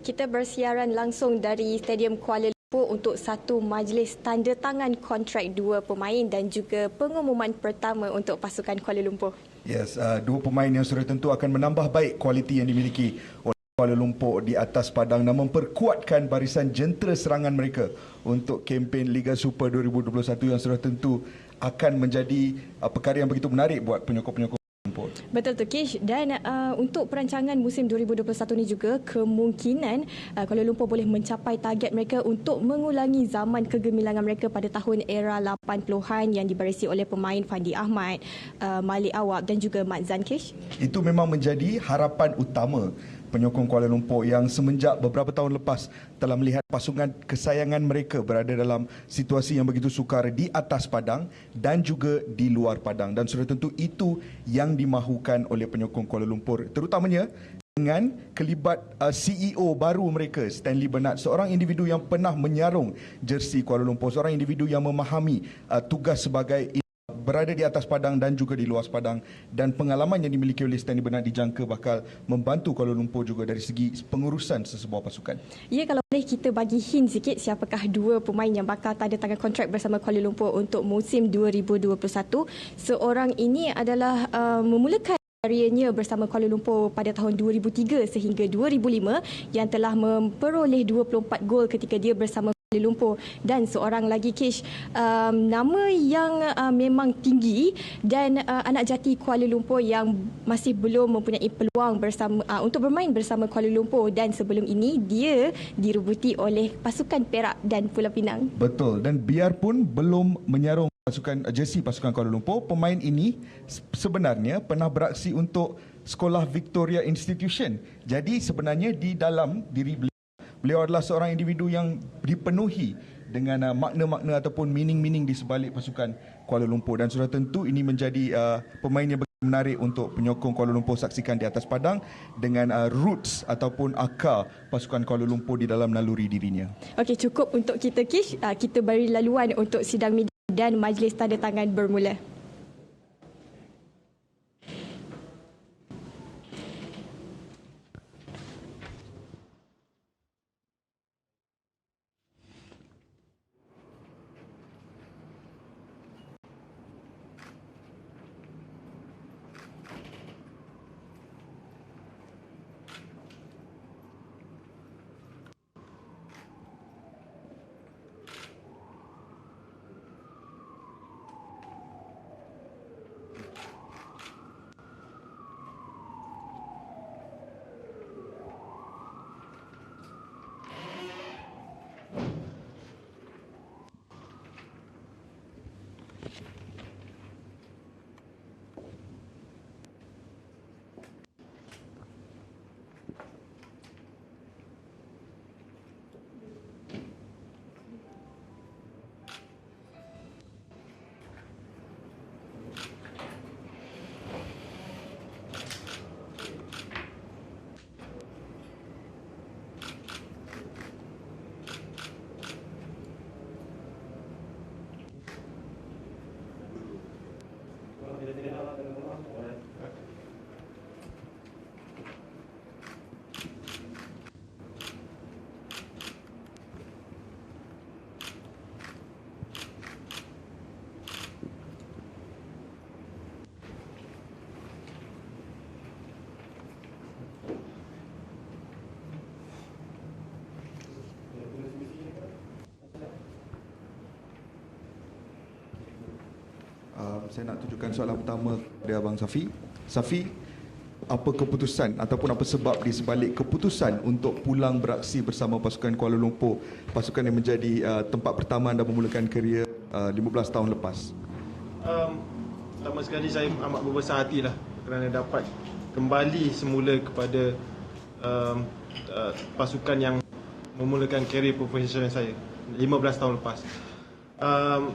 Kita bersiaran langsung dari Stadium Kuala Lumpur untuk satu majlis tanda tangan kontrak dua pemain dan juga pengumuman pertama untuk pasukan Kuala Lumpur. Yes, dua pemain yang sudah tentu akan menambah baik kualiti yang dimiliki oleh Kuala Lumpur di atas padang dan memperkuatkan barisan jentera serangan mereka untuk kempen Liga Super 2021 yang sudah tentu akan menjadi perkara yang begitu menarik buat penyokong-penyokong. Betul tu Kish, dan untuk perancangan musim 2021 ni juga kemungkinan Kuala Lumpur boleh mencapai target mereka untuk mengulangi zaman kegemilangan mereka pada tahun era 80-an yang dibarisi oleh pemain Fandi Ahmad, Malik Awab dan juga Mat Zan. Kish, itu memang menjadi harapan utama penyokong Kuala Lumpur yang semenjak beberapa tahun lepas telah melihat pasukan kesayangan mereka berada dalam situasi yang begitu sukar di atas padang dan juga di luar padang, dan sudah tentu itu yang dimahukan oleh penyokong Kuala Lumpur, terutamanya dengan kelibat CEO baru mereka, Stanley Bernard, seorang individu yang pernah menyarung jersey Kuala Lumpur, seorang individu yang memahami tugas sebagai berada di atas padang dan juga di luar padang, dan pengalaman yang dimiliki oleh Stanley Bernard dijangka bakal membantu Kuala Lumpur juga dari segi pengurusan sesebuah pasukan. Ya, kalau boleh kita bagi hint sikit siapakah dua pemain yang bakal tanda tangan kontrak bersama Kuala Lumpur untuk musim 2021. Seorang ini adalah memulakan karirnya bersama Kuala Lumpur pada tahun 2003 sehingga 2005 yang telah memperoleh 24 gol ketika dia bersama Kuala Lumpur, dan seorang lagi Kish, nama yang memang tinggi dan anak jati Kuala Lumpur yang masih belum mempunyai peluang bersama untuk bermain bersama Kuala Lumpur, dan sebelum ini dia direbuti oleh pasukan Perak dan Pulau Pinang. Betul, dan biarpun belum menyarung jersey pasukan Kuala Lumpur, pemain ini sebenarnya pernah beraksi untuk Sekolah Victoria Institution. Jadi sebenarnya di dalam diri beliau adalah seorang individu yang dipenuhi dengan makna-makna ataupun meaning-meaning di sebalik pasukan Kuala Lumpur, dan sudah tentu ini menjadi pemain yang menarik untuk penyokong Kuala Lumpur saksikan di atas padang dengan roots ataupun akar pasukan Kuala Lumpur di dalam naluri dirinya. Okey, cukup untuk kita Kish. Kita beri laluan untuk sidang media dan majlis tanda tangan bermula. Saya nak tunjukkan soalan pertama kepada Abang Safi. Safi, apa keputusan ataupun apa sebab di sebalik keputusan untuk pulang beraksi bersama pasukan Kuala Lumpur, pasukan yang menjadi tempat pertama anda memulakan kerjaya 15 tahun lepas? Pertama sekali saya amat berbesar hatilah kerana dapat kembali semula kepada pasukan yang memulakan kerjaya profesional saya 15 tahun lepas.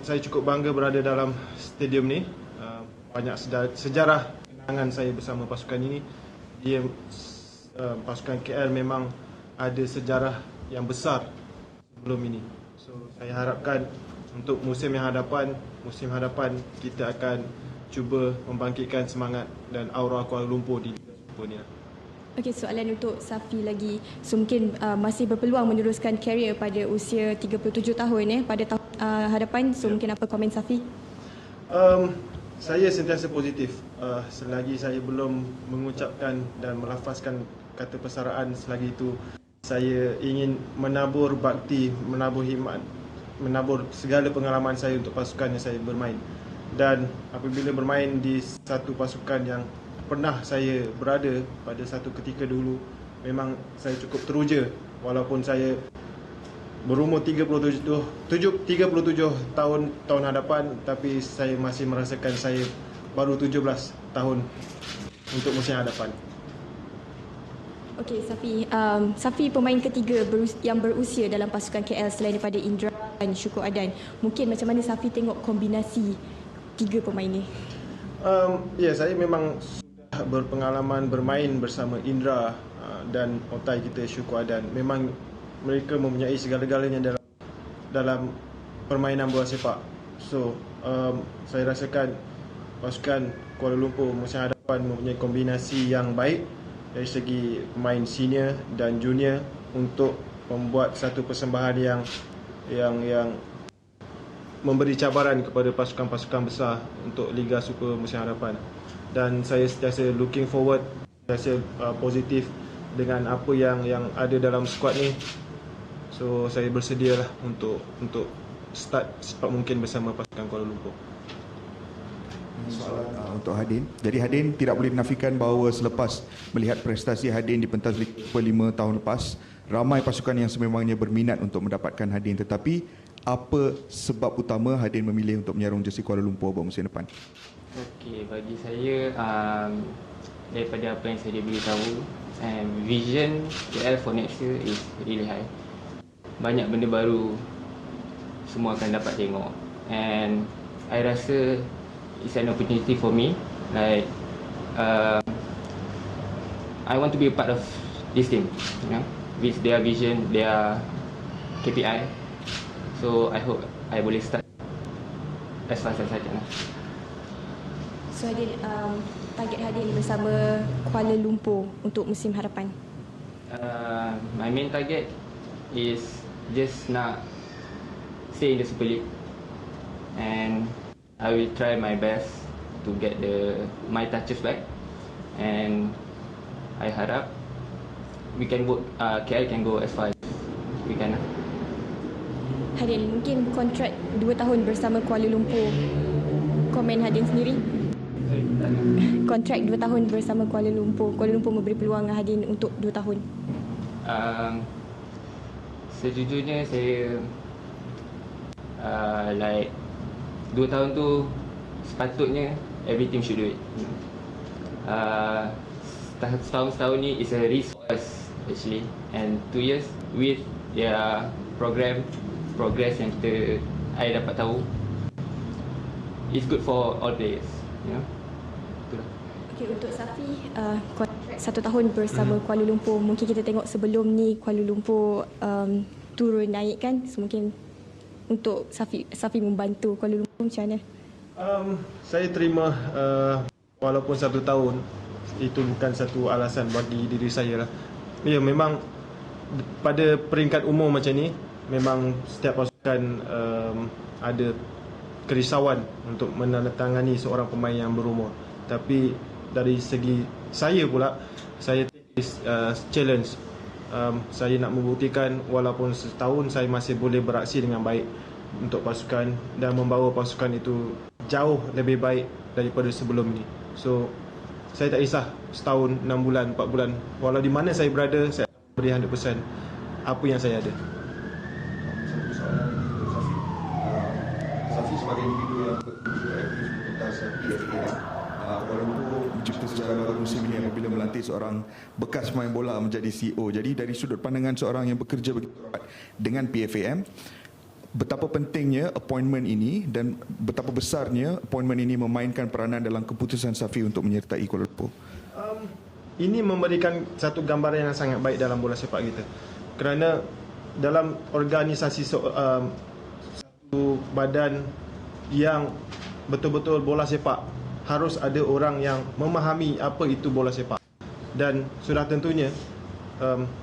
Saya cukup bangga berada dalam stadium ni. Banyak sejarah kenangan saya bersama pasukan ini. Pasukan KL memang ada sejarah yang besar sebelum ini. So saya harapkan untuk musim hadapan kita akan cuba membangkitkan semangat dan aura Kuala Lumpur di Liga Super ni. Okey, soalan untuk Safi lagi. So mungkin masih berpeluang meneruskan karier pada usia 37 tahun pada tahun hadapan. So mungkin apa komen Safi? Saya sentiasa positif selagi saya belum mengucapkan dan melafazkan kata persaraan. Selagi itu saya ingin menabur bakti, menabur hikmat, menabur segala pengalaman saya untuk pasukan yang saya bermain. Dan apabila bermain di satu pasukan yang pernah saya berada pada satu ketika dulu, memang saya cukup teruja walaupun saya berumur 37 tahun hadapan, tapi saya masih merasakan saya baru 17 tahun untuk musim hadapan. Okey, Safi. Safi pemain ketiga yang berusia dalam pasukan KL selain daripada Indra dan Syukur Adan. Mungkin macam mana Safi tengok kombinasi tiga pemain ni? Ya, saya memang sudah berpengalaman bermain bersama Indra dan otai kita Syukur Adan. Memang mereka mempunyai segala-galanya dalam permainan bola sepak. So, saya rasakan pasukan Kuala Lumpur musim hadapan mempunyai kombinasi yang baik dari segi pemain senior dan junior untuk membuat satu persembahan yang memberi cabaran kepada pasukan-pasukan besar untuk Liga Super musim hadapan. Dan saya sentiasa looking forward, sentiasa positif dengan apa yang ada dalam skuad ni. So saya bersedialah untuk start secepat mungkin bersama pasukan Kuala Lumpur. Soalan untuk Hadin. Jadi Hadin tidak boleh menafikan bahawa selepas melihat prestasi Hadin di pentas Liga 5 tahun lepas, ramai pasukan yang sememangnya berminat untuk mendapatkan Hadin. Tetapi apa sebab utama Hadin memilih untuk menyarung jersey Kuala Lumpur buat musim depan? Okey, bagi saya daripada apa yang saya beritahu, vision KL for next year is really high. Banyak benda baru semua akan dapat tengok, and I rasa it's an opportunity for me. Like I want to be a part of this team, with their vision, their KPI. So I hope I boleh start as fast as I can. So Hadin, target Hadin bersama Kuala Lumpur untuk musim hadapan? My main target is just nak stay in the Super League, and I will try my best to get my touches back, and I harap we can go, KL can go as far as we can. Hadin, mungkin kontrak 2 tahun bersama Kuala Lumpur. Komen Hadin sendiri? Kontrak 2 tahun bersama Kuala Lumpur. Kuala Lumpur memberi peluang Hadin untuk 2 tahun. Sejujurnya saya like 2 tahun tu sepatutnya every team should do it. Setahun ni is a risk for us actually, and 2 years with their progress yang I dapat tahu, it's good for all players, Itulah. Okey, untuk Safi, kontrak 1 tahun bersama Kuala Lumpur. Mungkin kita tengok sebelum ni Kuala Lumpur turun naik kan. So mungkin untuk Safi membantu Kuala Lumpur macam mana? Saya terima walaupun 1 tahun, itu bukan satu alasan bagi diri saya lah. Ya, memang pada peringkat umur macam ni, memang setiap pasukan ada kerisauan untuk menandatangani seorang pemain yang berumur. Tapi dari segi saya pula, saya take this challenge. Saya nak membuktikan walaupun setahun saya masih boleh beraksi dengan baik untuk pasukan dan membawa pasukan itu jauh lebih baik daripada sebelum ni. So saya tak kisah setahun, 6 bulan, 4 bulan, walau di mana saya berada, saya akan beri 100% apa yang saya ada. Satu soalan untuk Safi. Safi sebagai individu yang aktif di pentas PFA, walaupun mencipta sejarah baru musim ini apabila melantik seorang bekas pemain bola menjadi CEO. Jadi dari sudut pandangan seorang yang bekerja begitu rapat dengan PFAM, betapa pentingnya appointment ini dan betapa besarnya appointment ini memainkan peranan dalam keputusan Safi untuk menyertai Kuala Lumpur? Ini memberikan satu gambaran yang sangat baik dalam bola sepak kita. Kerana dalam organisasi satu badan yang betul-betul bola sepak, harus ada orang yang memahami apa itu bola sepak. dan sudah tentunya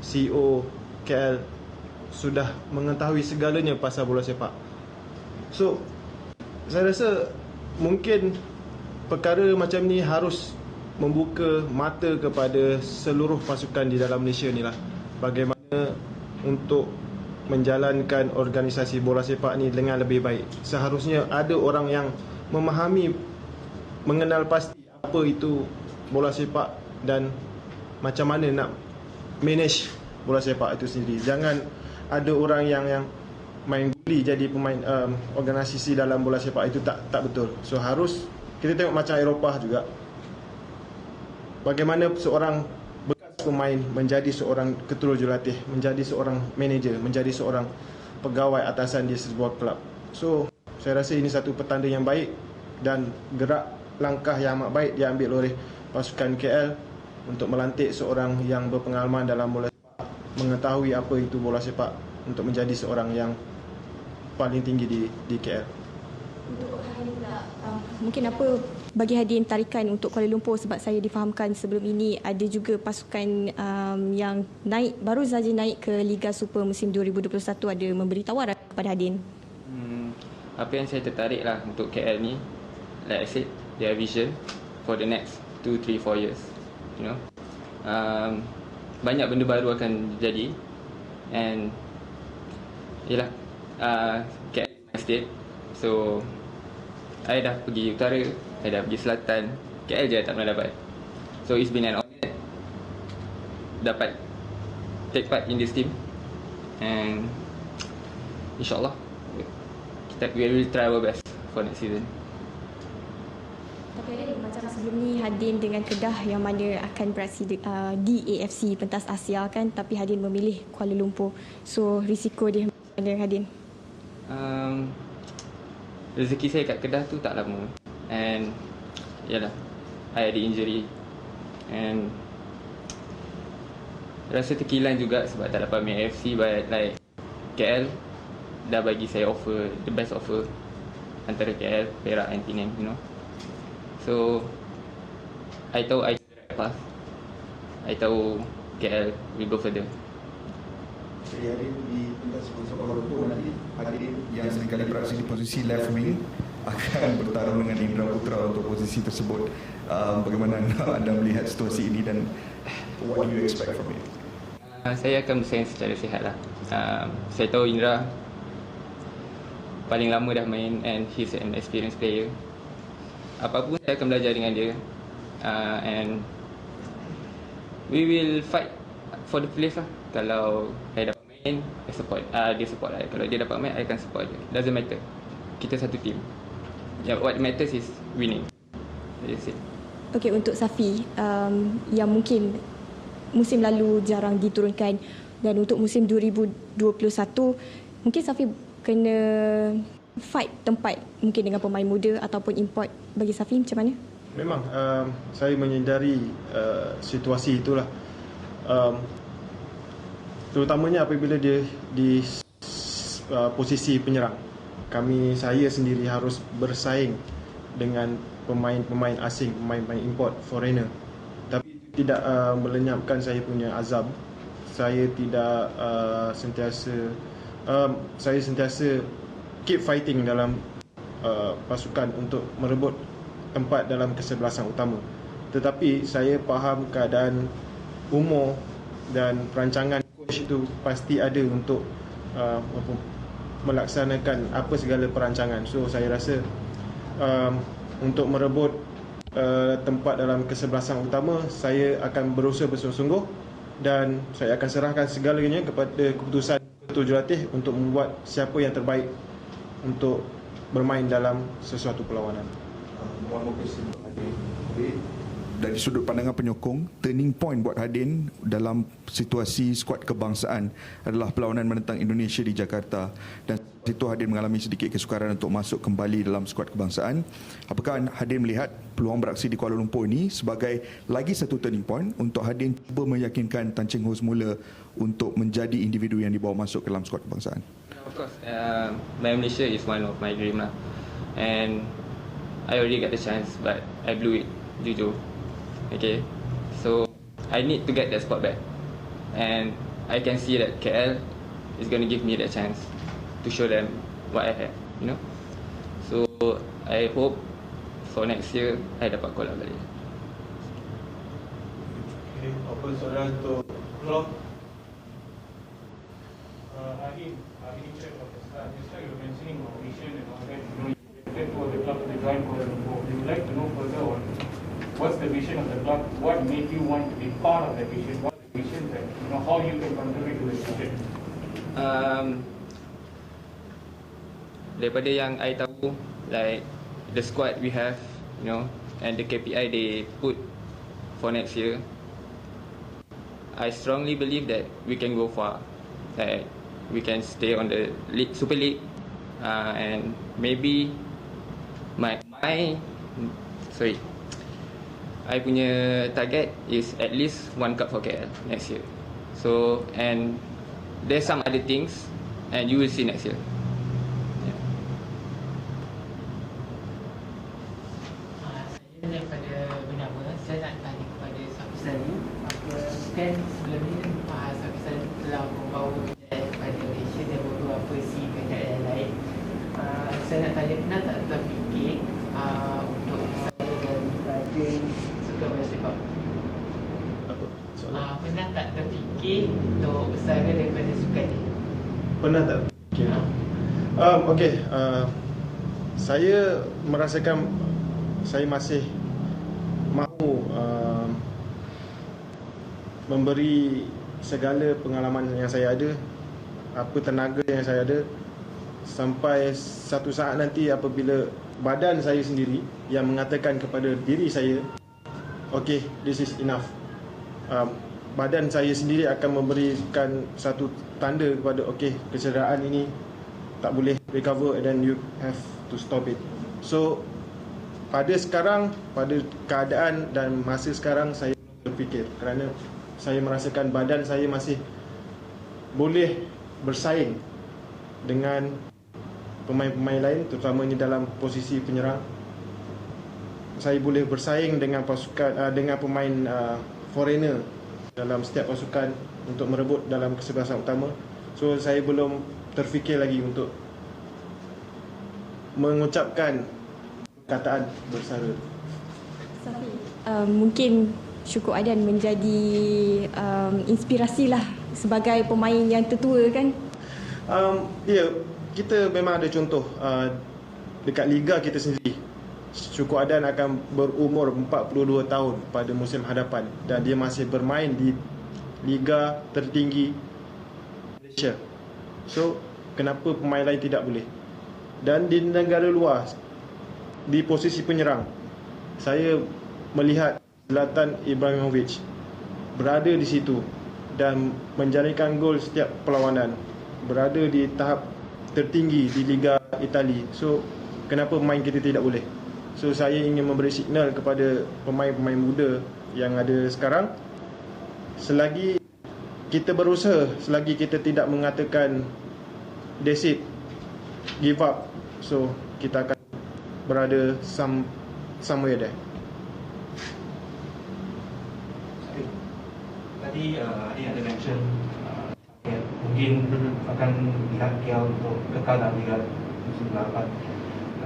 CEO KL sudah mengetahui segalanya pasal bola sepak. So saya rasa mungkin perkara macam ni harus membuka mata kepada seluruh pasukan di dalam Malaysia ni lah, bagaimana untuk menjalankan organisasi bola sepak ni dengan lebih baik. Seharusnya ada orang yang memahami, mengenal pasti apa itu bola sepak dan macam mana nak manage bola sepak itu sendiri. Jangan ada orang yang main guli jadi pemain organisasi dalam bola sepak, itu tak betul. So harus kita tengok macam Eropah juga, bagaimana seorang bekas pemain menjadi seorang ketua jurulatih, menjadi seorang manager, menjadi seorang pegawai atasan di sebuah kelab. So saya rasa ini satu petanda yang baik dan gerak langkah yang amat baik diambil oleh pasukan KL untuk melantik seorang yang berpengalaman dalam bola sepak, mengetahui apa itu bola sepak untuk menjadi seorang yang paling tinggi di KL. Untuk Hadin pula, mungkin apa bagi Hadin tarikan untuk Kuala Lumpur, sebab saya difahamkan sebelum ini ada juga pasukan yang baru saja naik ke Liga Super musim 2021 ada memberi tawaran kepada Hadin. Apa yang saya tertarik lah untuk KL ni, like I said, their vision for the next 2, 3, 4 years. You know, banyak benda baru akan jadi, and yelah, KL is my state, so I dah pergi utara, I dah pergi selatan, KL je tak pernah dapat. So it's been an honor dapat take part in this team, and insyaAllah we will try our best for next season. Tapi Hadin, macam sebelum ni Hadin dengan Kedah yang mana akan beraksi di AFC Pentas Asia kan, tapi Hadin memilih Kuala Lumpur. So risiko dia macam mana Hadin? Rezeki saya kat Kedah tu tak lama, and yalah, I ada injury, and rasa terkilan juga sebab tak dapat main AFC, but like KL dah bagi saya offer, the best offer antara KL, Perak and Penang, you know. So I tahu I the right path, I tahu KL will go further. Jadi Hadin di pentas Kuala Lumpur nanti, Hadin yang seringkali beraksi di posisi left wing akan bertarung dengan Indra Putra untuk posisi tersebut. Bagaimana anda melihat situasi ini dan what do you expect from it? Saya akan bersaing secara sihat lah. Saya tahu Indra paling lama dah main and he's an experienced player. Apa pun saya akan belajar dengan dia, and we will fight for the place lah. Kalau saya dapat main, I support, dia support saya. Kalau dia dapat main, I akan support dia. Doesn't matter, kita satu team. What matters is winning. That's it. Okey, untuk Safi yang mungkin musim lalu jarang diturunkan, dan untuk musim 2021 mungkin Safi kena fight tempat mungkin dengan pemain muda ataupun import. Bagi Safi macam mana? Memang saya menyedari situasi itulah, terutamanya apabila dia di posisi penyerang. Saya sendiri harus bersaing dengan pemain-pemain asing, pemain-pemain import, foreigner. Tapi tidak melenyapkan saya punya azam. Saya tidak saya sentiasa keep fighting dalam pasukan untuk merebut tempat dalam kesebelasan utama. Tetapi saya faham keadaan umur dan perancangan coach itu pasti ada untuk melaksanakan apa segala perancangan. So saya rasa untuk merebut tempat dalam kesebelasan utama, saya akan berusaha bersungguh-sungguh dan saya akan serahkan segalanya kepada keputusan ketua jurulatih untuk membuat siapa yang terbaik untuk bermain dalam sesuatu perlawanan. Dari sudut pandangan penyokong, turning point buat Hadin dalam situasi skuad kebangsaan adalah perlawanan menentang Indonesia di Jakarta, dan situ Hadin mengalami sedikit kesukaran untuk masuk kembali dalam skuad kebangsaan. Apakah Hadin melihat peluang beraksi di Kuala Lumpur ini sebagai lagi satu turning point untuk Hadin cuba meyakinkan Tan Cheng Ho semula untuk menjadi individu yang dibawa masuk ke dalam skuad kebangsaan? Of course, main Malaysia is one of my dream lah, and I already got the chance, but I blew it, jujur. Okay, so I need to get that spot back. And I can see that KL is going to give me that chance to show them what I have, you know. So I hope for next year I dapat call up balik. Okay, apa soalan untuk Prof? Ahim, check of the start. Just like you're mentioning about vision and all that, you know, you get to the club to join Kuala Lumpur. We would like to know further on what's the vision of the club, what made you want to be part of that vision, what's the vision that, you know, how you can contribute to the vision. Daripada yang I tahu, like the squad we have, you know, and the KPI they put for next year, I strongly believe that we can go far. Like we can stay on the league, Super League, and maybe I punya target is at least 1 cup for KL next year. So, and there's some other things, and you will see next year. Saya daripada Bernama, saya nak tanya kepada Safisal ni, kan sebelum ni Safisal telah membawa kepada Malaysia dan beberapa keadaan yang lain. Saya nak tanya, pernah tak terfikir untuk saya daripada suka bola sepak? Pernah tak terfikir untuk saya daripada sukan ni? Pernah tak? Okay. Saya merasakan saya masih mahu memberi segala pengalaman yang saya ada, apa tenaga yang saya ada, sampai satu saat nanti apabila badan saya sendiri yang mengatakan kepada diri saya, okay, this is enough. Badan saya sendiri akan memberikan satu tanda kepada, okay, kecederaan ini tak boleh recover and then you have to stop it. So pada sekarang, pada keadaan dan masa sekarang, saya belum berfikir kerana saya merasakan badan saya masih boleh bersaing dengan pemain-pemain lain, terutamanya dalam posisi penyerang. Saya boleh bersaing dengan pasukan dengan pemain foreigner dalam setiap pasukan untuk merebut dalam kesebelasan utama. So saya belum terfikir lagi untuk mengucapkan perkataan bersara. Safi, mungkin Syukur Adan menjadi inspirasi lah sebagai pemain yang tertua kan? Ya, kita memang ada contoh dekat liga kita sendiri. Syukur Adan akan berumur 42 tahun pada musim hadapan dan dia masih bermain di liga tertinggi Malaysia. So, kenapa pemain lain tidak boleh? Dan di negara luar, di posisi penyerang, saya melihat Zlatan Ibrahimovic berada di situ dan menjaringkan gol setiap perlawanan, berada di tahap tertinggi di Liga Itali. So, kenapa pemain kita tidak boleh? So, saya ingin memberi signal kepada pemain-pemain muda yang ada sekarang, selagi kita berusaha, selagi kita tidak mengatakan that's it, give up, so kita akan berada somewhere there. Tadi ada mention mungkin akan lihat KL untuk kekal dalam Liga musim 8.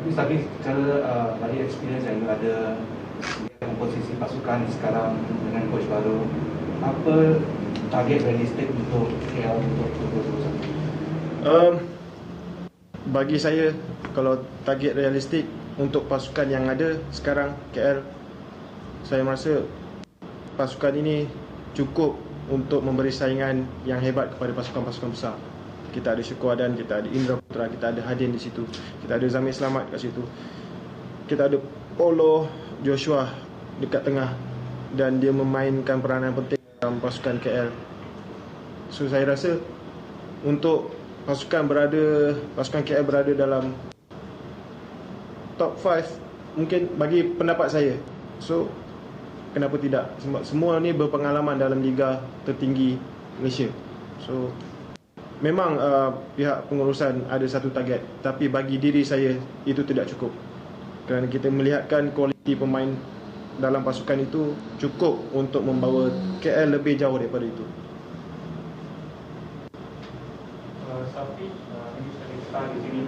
Tapi secara dari experience yang ada komposisi pasukan sekarang dengan coach baru, apa target realistik untuk KL untuk 2021? Bagi saya, kalau target realistik untuk pasukan yang ada sekarang KL, saya merasa pasukan ini cukup untuk memberi saingan yang hebat kepada pasukan-pasukan besar. Kita ada Syukur Adan, kita ada Indra Putra, kita ada Hadin di situ, kita ada Zamir Selamat kat situ, kita ada Polo Joshua dekat tengah dan dia memainkan peranan penting dalam pasukan KL. So saya rasa untuk pasukan KL berada dalam top 5 mungkin bagi pendapat saya. So kenapa tidak? Semua ni berpengalaman dalam liga tertinggi Malaysia. So memang pihak pengurusan ada satu target, tapi bagi diri saya itu tidak cukup. Kerana kita melihatkan kualiti pemain dalam pasukan itu cukup untuk membawa KL lebih jauh daripada itu. Safi, ini saya start di sini.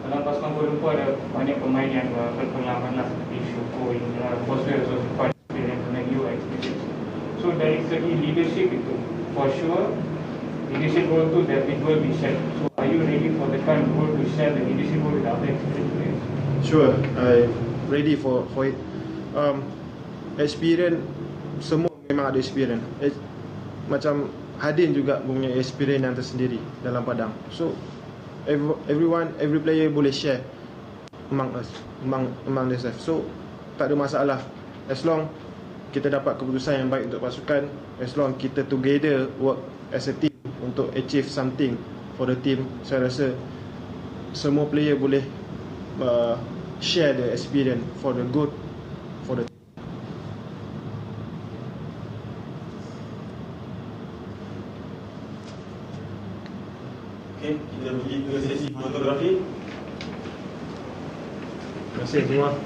Dalam pasukan Kuala Lumpur ada banyak pemain yang berpengalaman lah seperti Syukur, Boswell, so quite experienced and you experience. So dari segi leadership itu, for sure, leadership role tu that it will be shared. So are you ready for the kind of role to share the leadership role with other experienced players? Sure, I ready for it. Experience, semua memang ada experience. Macam Hadin juga punya experience yang tersendiri dalam padang. So every player boleh share among us, among themselves. So tak ada masalah as long kita dapat keputusan yang baik untuk pasukan, as long kita together work as a team untuk achieve something for the team. Saya rasa semua player boleh share the experience for the good for the team. Okay, kita pergi ke sesi fotografi. Terima kasih semua.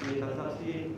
Ini transaksi